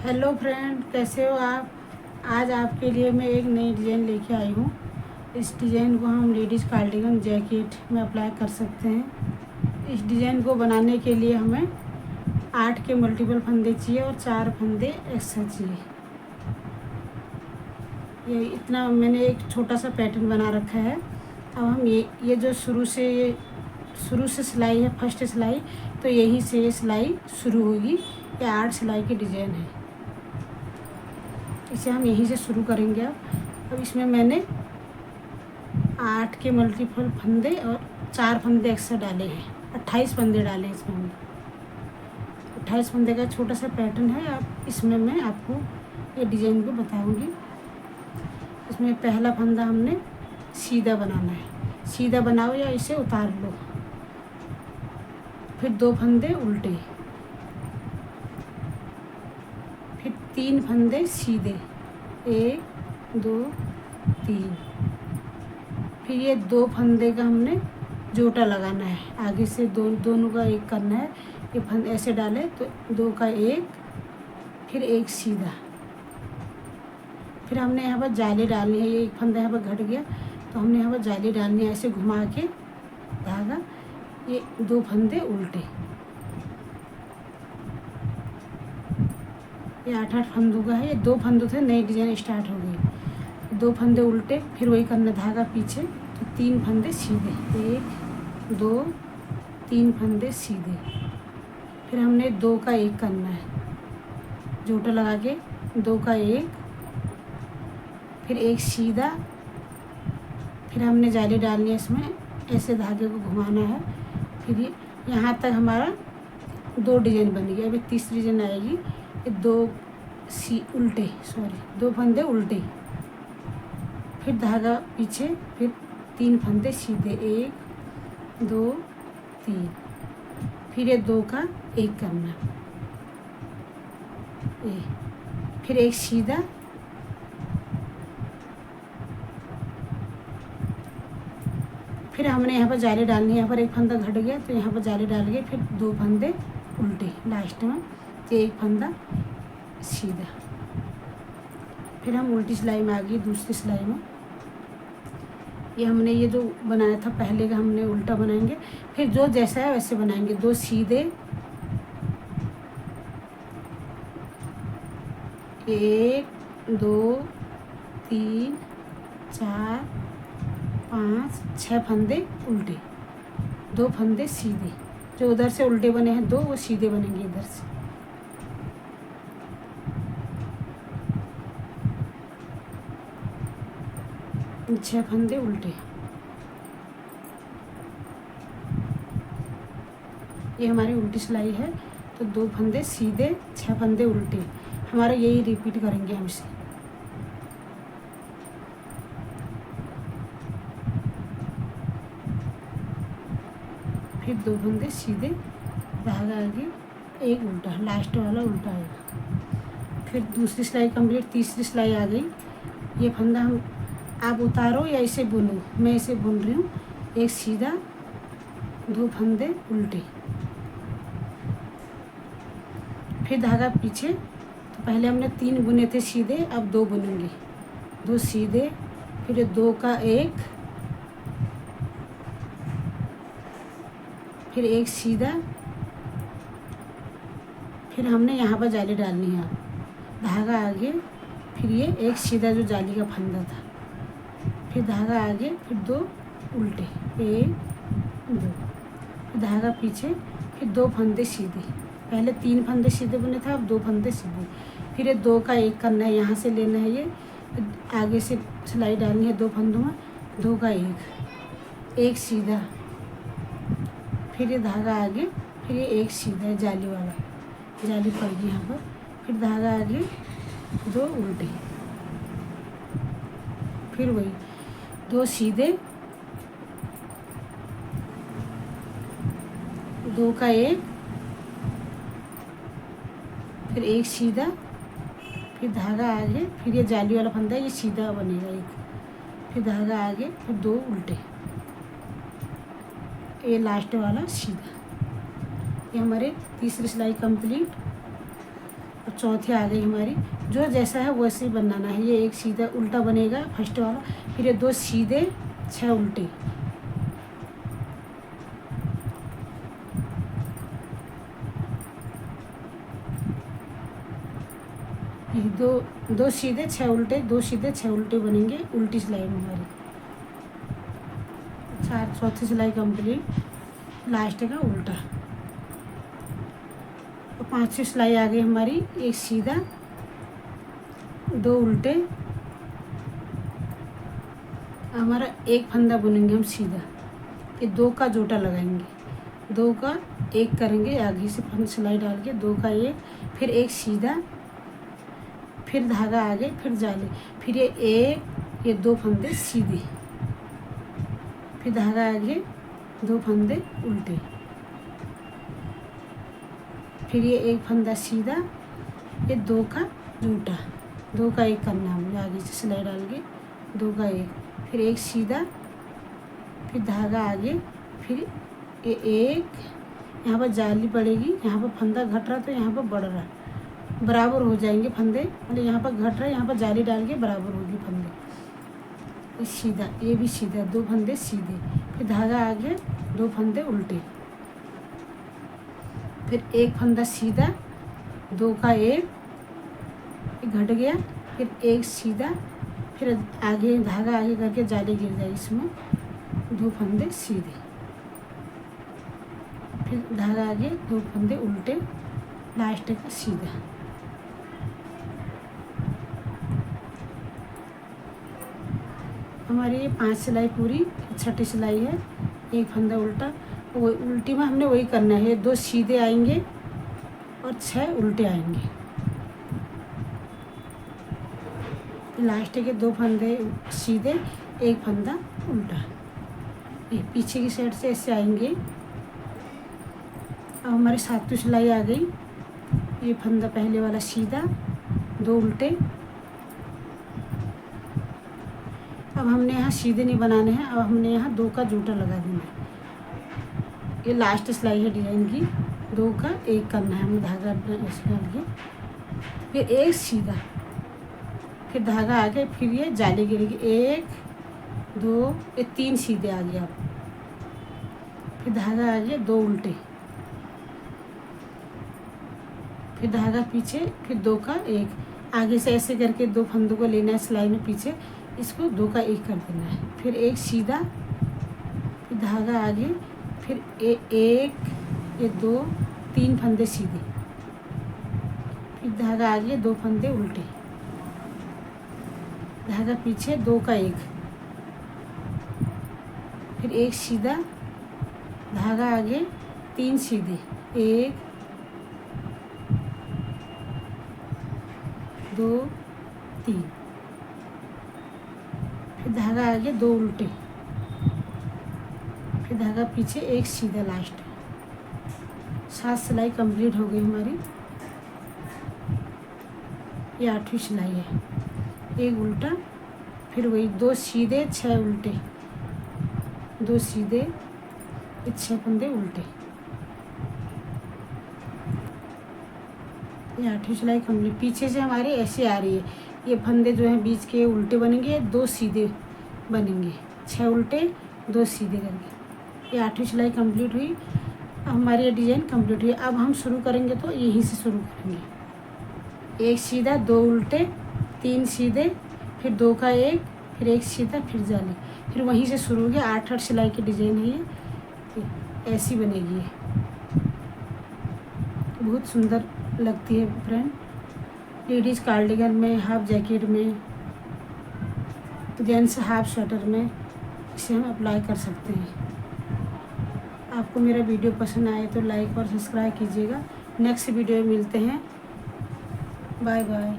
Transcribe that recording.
Hello friend, कैसे हो आप। आज आपके लिए मैं एक नई डिज़ाइन लेके आई हूँ। इस डिज़ाइन को हम लेडीज़ कार्डिगन जैकेट में अप्लाई कर सकते हैं। इस डिज़ाइन को बनाने के लिए हमें 8 के मल्टीपल फंदे चाहिए और 4 फंदे एक्स्ट्रा चाहिए। ये इतना मैंने एक छोटा सा पैटर्न बना रखा है। अब हम ये जो शुरू से सिलाई है, फर्स्ट सिलाई, तो यहीं से ये सिलाई शुरू होगी। ये 8 सिलाई की डिज़ाइन है, इसे हम यहीं से शुरू करेंगे। अब इसमें मैंने 8 के मल्टीपल फंदे और 4 फंदे एक्स्ट्रा डाले हैं। 28 फंदे डाले हैं इसमें हमने। 28 फंदे का छोटा सा पैटर्न है। अब इसमें मैं आपको ये डिज़ाइन को बताऊंगी। इसमें पहला फंदा हमने सीधा बनाना है। सीधा बनाओ या इसे उतार लो। फिर 2 फंदे उल्टे, फिर 3 फंदे सीधे, 1 2 3। फिर ये 2 फंदे का हमने जोटा लगाना है। आगे से दोनों का एक करना है। ये फंदे ऐसे डाले तो 2 का 1, फिर 1 सीधा। फिर हमने यहाँ पर जाली डालनी है। ये एक फंदा यहाँ पर घट गया तो हमने यहाँ पर जाली डालनी है। ऐसे घुमा के धागा, ये 2 फंदे उल्टे। ये 8 फंदों का है। ये 2 फंदों से नई डिज़ाइन स्टार्ट हो गई। 2 फंदे उल्टे, फिर वही करना धागा पीछे, तो 3 फंदे सीधे, 1 2 3 फंदे सीधे। फिर हमने 2 का 1 करना है। जोटा लगा के 2 का 1, फिर 1 सीधा। फिर हमने जाली डालनी है इसमें। ऐसे धागे को घुमाना है। फिर ये यहाँ तक हमारा 2 डिज़ाइन बन गया। अभी तीसरी डिज़ाइन आएगी। ये 2 फंदे उल्टे, फिर धागा पीछे, फिर 3 फंदे सीधे, 1 2 3। फिर ये 2 का 1 करना, फिर 1 सीधा। फिर हमने यहाँ पर जाली डालनी है। यहाँ पर एक फंदा घट गया तो यहाँ पर जाली डाल के फिर 2 फंदे उल्टे लास्ट में, तो 1 फंदा सीधा। फिर हम उल्टी सिलाई में आ गई। दूसरी सिलाई में ये हमने ये जो बनाया था पहले का, हमने उल्टा बनाएंगे। फिर जो जैसा है वैसे बनाएंगे। 2 सीधे, 1 2 3 4 5 6 फंदे उल्टे, 2 फंदे सीधे। जो उधर से उल्टे बने हैं 2, वो सीधे बनेंगे इधर से। छह फंदे उल्टे। ये हमारी उल्टी सिलाई है। तो 2 फंदे सीधे, 6 फंदे उल्टे। हमारा यही रिपीट करेंगे हम इसे। फिर 2 फंदे सीधे, धागा आगे, 1 उल्टा, लास्ट वाला उल्टा आएगा। फिर दूसरी सिलाई कंप्लीट। तीसरी सिलाई आ गई। ये फंदा हम आप उतारो या इसे बुनो। मैं इसे बुन रही हूँ। 1 सीधा, 2 फंदे उल्टे, फिर धागा पीछे। तो पहले हमने 3 बुने थे सीधे, अब 2 बुनेंगे। 2 सीधे, फिर 2 का 1, फिर 1 सीधा। फिर हमने यहाँ पर जाली डालनी है। धागा आगे, फिर ये 1 सीधा जो जाली का फंदा था, फिर धागा आगे, फिर 2 उल्टे, 1 2, फिर धागा पीछे, फिर 2 फंदे सीधे। पहले 3 फंदे सीधे बुने थे, अब 2 फंदे सीधे। फिर ये 2 का 1 करना है। यहाँ से लेना है। ये आगे से सिलाई डालनी है 2 फंदों में। 2 का 1 सीधा, फिर ये धागा आगे, फिर ये 1 सीधा है जाली वाला, जाली पड़ गई यहाँ पर। फिर धागा आगे, 2 उल्टे, फिर वही 2 सीधे, 2 का 1, फिर 1 सीधा, फिर धागा आगे, फिर ये जाली वाला फंदा, ये सीधा बनेगा 1, फिर धागा आगे, फिर 2 उल्टे, ये लास्ट वाला सीधा। ये हमारे तीसरी सिलाई कंप्लीट। और चौथी आ गई हमारी। जो जैसा है वैसे ही बनाना है। ये एक सीधा उल्टा बनेगा फर्स्ट वाला, फिर ये 2 सीधे 6 उल्टे। ये दो सीधे 6 उल्टे, 2 सीधे 6 उल्टे बनेंगे उल्टी सिलाई में हमारी। चौथी सिलाई कंप्लीट, लास्ट का उल्टा। और 5वीं सिलाई आ गई हमारी। एक सीधा 2 उल्टे, हमारा एक फंदा बुनेंगे हम सीधा। ये 2 का जोटा लगाएंगे, 2 का 1 करेंगे आगे से फंदा सिलाई डाल के, 2 का 1, फिर एक सीधा, फिर धागा आगे, फिर जाली, फिर ये 1, ये 2 फंदे सीधे, फिर धागा आगे, 2 फंदे उल्टे, फिर ये 1 फंदा सीधा, ये 2 का जोटा, 2 का 1 करना हमने आगे से सिलाई डाल के, 2 का 1, फिर 1 सीधा, फिर धागा आगे, फिर ये 1, यहाँ पर जाली पड़ेगी, यहाँ पर फंदा घट रहा तो यहाँ पर बढ़ रहा, बराबर हो जाएंगे फंदे, मतलब यहाँ पर घट रहा है, यहाँ पर जाली डाल के बराबर होगी फंदे। ये सीधा, ये भी सीधा, 2 फंदे सीधे, फिर धागा आगे, 2 फंदे उल्टे, फिर 1 फंदा सीधा, 2 का 1 घट गया, फिर 1 सीधा, फिर आगे धागा आगे करके जाली गिर जाएगी इसमें, 2 फंदे सीधे, फिर धागा आगे, 2 फंदे उल्टे, लास्ट का सीधा। हमारी ये 5 सिलाई पूरी। 6ठी सिलाई है, 1 फंदा उल्टा, वो उल्टी में हमने वही करना है। 2 सीधे आएंगे और 6 उल्टे आएंगे। लास्ट के 2 फंदे सीधे, 1 फंदा उल्टा, ये पीछे की साइड से ऐसे आएंगे। अब हमारी 7वीं सिलाई आ गई। ये फंदा पहले वाला सीधा, 2 उल्टे। अब हमने यहाँ सीधे नहीं बनाने हैं, अब हमने यहाँ 2 का जोटा लगा देना है। ये लास्ट सिलाई है डिजाइन की, 2 का 1 करना है हमें धागा ऐसे डाल के, फिर 1 सीधा, फिर धागा आगे, फिर ये जाली गिरेगी, 1 2, ये 3 सीधे आ गया। फिर धागा आगे, 2 उल्टे, फिर धागा पीछे, फिर 2 का 1 आगे से ऐसे करके 2 फंदों को लेना है सिलाई में पीछे, इसको 2 का 1 कर देना है, फिर 1 सीधा, फिर धागा आगे, फिर 1 ये 2 3 फंदे सीधे, फिर धागा आगे, 2 फंदे उल्टे, धागा पीछे, 2 का 1, फिर 1 सीधा, धागा आगे, 3 सीधे, 1 2 3, फिर धागा आगे, 2 उल्टे, फिर धागा पीछे, 1 सीधा लास्ट। 7 सिलाई कंप्लीट हो गई हमारी। ये 8वीं सिलाई है। 1 उल्टा, फिर वही 2 सीधे 6 उल्टे, 2 सीधे, 6 फंदे उल्टे। ये 8वीं सिलाई कंप्लीट। पीछे से हमारी ऐसे आ रही है, ये फंदे जो हैं बीच के उल्टे बनेंगे, 2 सीधे बनेंगे, 6 उल्टे 2 सीधे करके। ये 8वीं सिलाई कंप्लीट हुई। अब हमारी ये डिज़ाइन कंप्लीट हुई। अब हम शुरू करेंगे तो यहीं से शुरू करेंगे। 1 सीधा, 2 उल्टे, 3 सीधे, फिर 2 का 1, फिर 1 सीधा, फिर जाली, फिर वहीं से शुरू हो गया। 8 सिलाई की डिज़ाइन है ये, ऐसी बनेगी ये, बहुत सुंदर लगती है फ्रेंड। लेडीज़ कार्डिगन में, हाफ जैकेट में, जेंट्स हाफ स्वेटर में इसे हम अप्लाई कर सकते हैं। आपको मेरा वीडियो पसंद आए तो लाइक और सब्सक्राइब कीजिएगा। नेक्स्ट वीडियो में मिलते हैं। Bye bye.